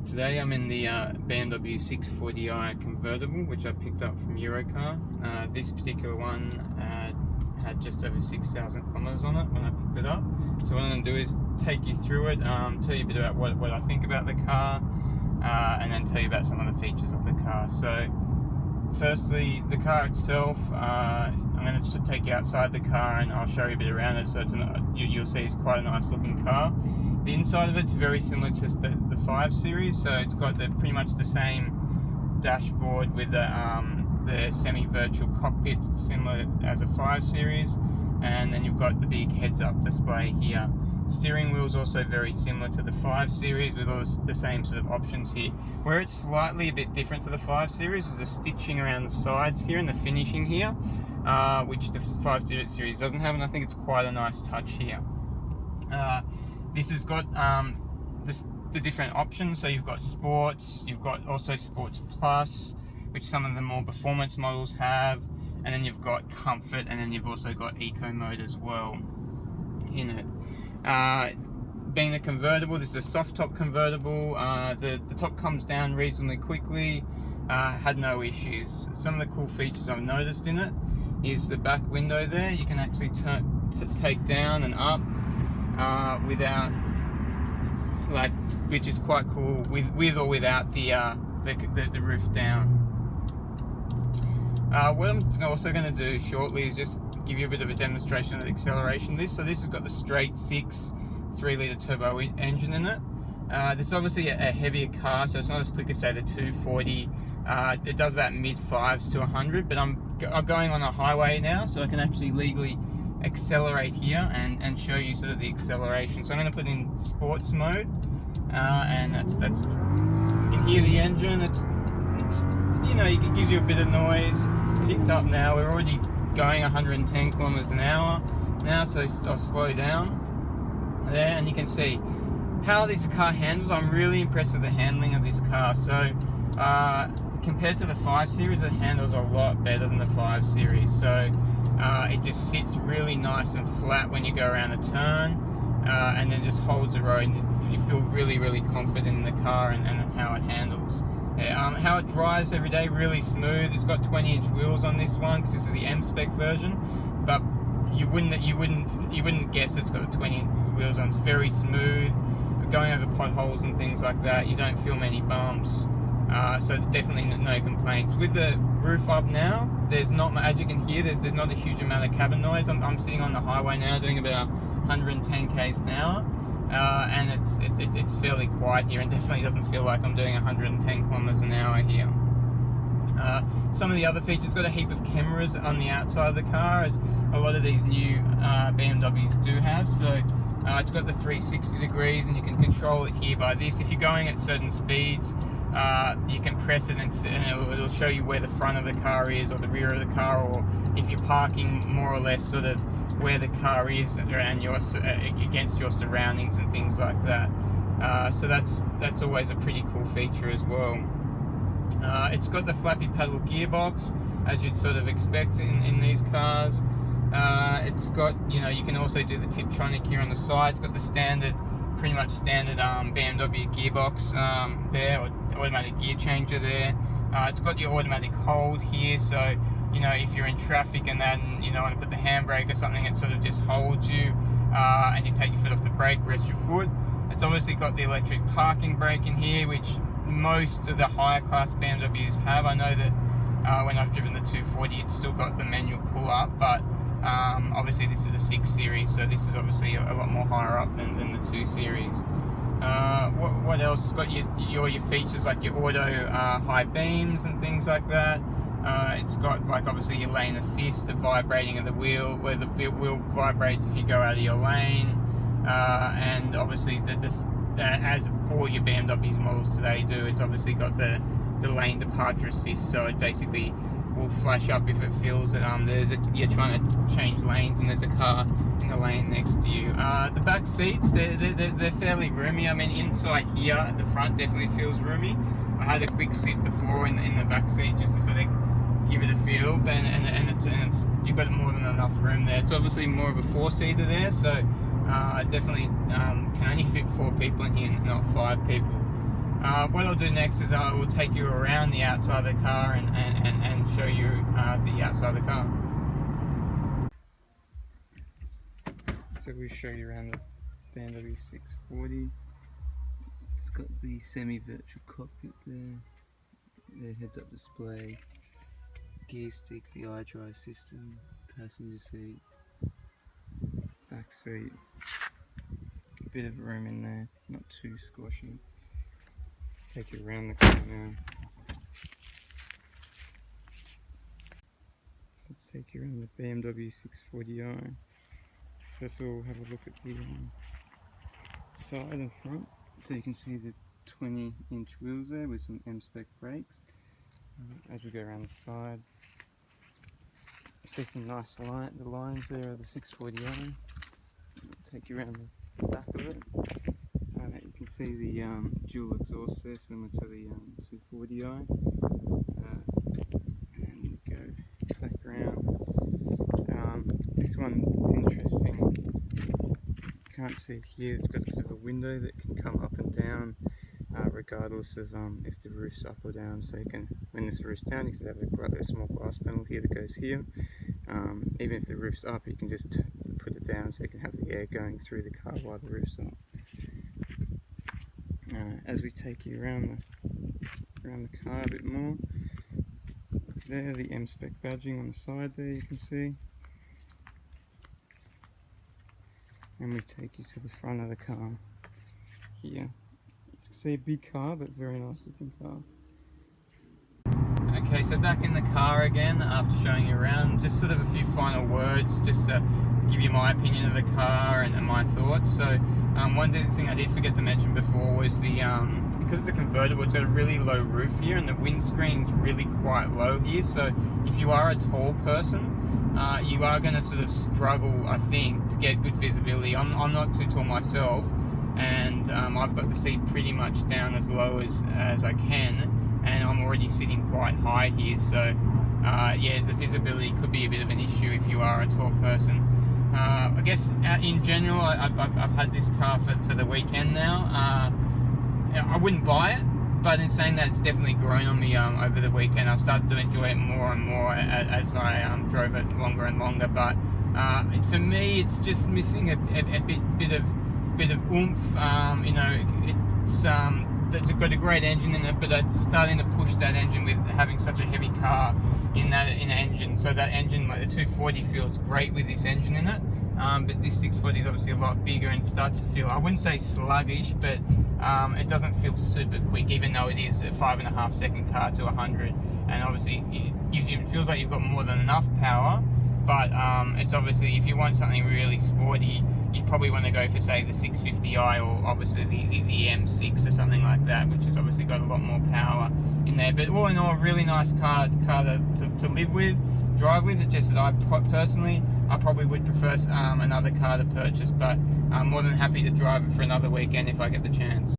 Today I'm in the BMW 640i Convertible, which I picked up from Europcar. This particular one had just over 6,000 kilometers on it when I picked it up. So what I'm going to do is take you through it, tell you a bit about what I think about the car, and then tell you about some of the features of the car. So firstly, the car itself, I'm going to just take you outside the car and I'll show you a bit around it. So you'll see it's quite a nice looking car. The inside of it's very similar to the 5 Series, so it's got pretty much the same dashboard with the semi-virtual cockpit, similar as a 5 Series, and then you've got the big heads-up display here. Steering wheel is also very similar to the 5 Series with all the same sort of options here. Where it's slightly a bit different to the 5 Series is the stitching around the sides here and the finishing here, which the 5 Series doesn't have, and I think it's quite a nice touch here. This has got the different options, so you've got Sports, you've got also Sports Plus, which some of the more performance models have, and then you've got Comfort, and then you've also got Eco Mode as well in it. Being a convertible, this is a soft top convertible. The top comes down reasonably quickly, had no issues. Some of the cool features I've noticed in it is the back window there. You can actually take down and up without, which is quite cool, with or without the roof down. What I'm also going to do shortly is just give you a bit of a demonstration of the acceleration of this. So this has got the straight 6 3-litre turbo engine in it. This is obviously a heavier car, so it's not as quick as say the 240. It does about mid-5s to 100, but I'm going on a highway now, so I can actually legally accelerate here and show you sort of the acceleration. So I'm going to put in sports mode, and that's you can hear the engine. It's it gives you a bit of noise. Picked up now. We're already going 110 kilometers an hour now, so I'll slow down there, and you can see how this car handles. I'm really impressed with the handling of this car. So compared to the 5 Series, it handles a lot better than the 5 Series. So it just sits really nice and flat when you go around a turn, and then just holds the road, and you feel really, really confident in the car and how it handles. How it drives every day, really smooth. It's got 20-inch wheels on this one because this is the M-Spec version, but you wouldn't guess it's got the 20-inch wheels on. It's very smooth. Going over potholes and things like that, you don't feel many bumps. So definitely no complaints. With the roof up now, there's not, as you can hear, there's not a huge amount of cabin noise. I'm sitting on the highway now doing about 110 k's an hour, and it's fairly quiet here, and definitely doesn't feel like I'm doing 110 kilometers an hour here. Some of the other features, got a heap of cameras on the outside of the car, as a lot of these new BMWs do have. So it's got the 360 degrees, and you can control it here by this. If you're going at certain speeds, you can press it and it'll show you where the front of the car is, or the rear of the car, or if you're parking more or less sort of where the car is around against your surroundings and things like that. So that's always a pretty cool feature as well. It's got the flappy paddle gearbox, as you'd sort of expect in these cars. It's got, you can also do the Tiptronic here on the side. It's got the pretty much standard BMW gearbox there, or automatic gear changer there. It's got your automatic hold here, so if you're in traffic and then want to put the handbrake or something, it sort of just holds you, and you take your foot off the brake, rest your foot. It's obviously got the electric parking brake in here, which most of the higher class BMWs have. I know that when I've driven the 240, it's still got the manual pull up, but obviously this is the 6 Series, so this is obviously a lot more higher up than the 2 Series. What else? It's got your features like your auto high beams and things like that. It's got obviously your lane assist, the vibrating of the wheel, where the wheel vibrates if you go out of your lane, and obviously as all your BMW models today do, it's obviously got the lane departure assist, so it basically will flash up if it feels that you're trying to change lanes and there's a car in the lane next to you. The back seats, they're fairly roomy. I mean, inside here at the front definitely feels roomy. I had a quick sit before in the back seat just to sort of give it a feel, and it's you've got more than enough room there. It's obviously more of a 4-seater there, so definitely can only fit 4 people in here, not 5 people. What I'll do next is I will take you around the outside of the car and show you the outside of the car. So we'll show you around the BMW 640. It's got the semi-virtual cockpit there, the heads-up display, gear stick, the iDrive system, passenger seat, back seat. A bit of room in there, not too squashy. Take you around the car now. So let's take you around the BMW 640i. First of all, we'll have a look at the side and front. So you can see the 20-inch wheels there with some M-spec brakes. As we go around the side, you see some nice the lines there of the 640i. Take you around the back of it. You can see the dual exhaust there, similar to the 240i. And then you go back around. This one is interesting. You can't see it here. It's got a bit of a window that can come up and down, regardless of if the roof's up or down. So you can, when the roof's down, you can have a small glass panel here that goes here. Even if the roof's up, you can just put it down so you can have the air going through the car while the roof's up. As we take you around the car a bit more, there the M-spec badging on the side there you can see. And we take you to the front of the car here. You can see a big car, but very nice looking car. Okay, so back in the car again after showing you around. Just sort of a few final words just to give you my opinion of the car and my thoughts. So one thing I did forget to mention before was the because it's a convertible, it's got a really low roof here and the windscreen's really quite low here. So if you are a tall person, you are going to sort of struggle, I think, to get good visibility. I'm not too tall myself, and I've got the seat pretty much down as low as I can, and I'm already sitting quite high here. So yeah, the visibility could be a bit of an issue if you are a tall person. I guess in general, I've had this car for the weekend now. I wouldn't buy it, but in saying that, it's definitely grown on me over the weekend. I've started to enjoy it more and more as I drove it longer and longer. But for me, it's just missing a bit of oomph. You know, it's got a great engine in it, but it's starting to push that engine with having such a heavy car in the engine. So that engine, like the 240, feels great with this engine in it. But this 640 is obviously a lot bigger and starts to feel, I wouldn't say sluggish, but it doesn't feel super quick, even though it is a 5.5 second car to 100. And obviously it feels like you've got more than enough power. But it's obviously, if you want something really sporty, you'd probably want to go for, say, the 650i or obviously the M6 or something like that, which has obviously got a lot more power in there. But all in all, a really nice car to live with, drive with. It's just that I probably would prefer another car to purchase, but I'm more than happy to drive it for another weekend if I get the chance.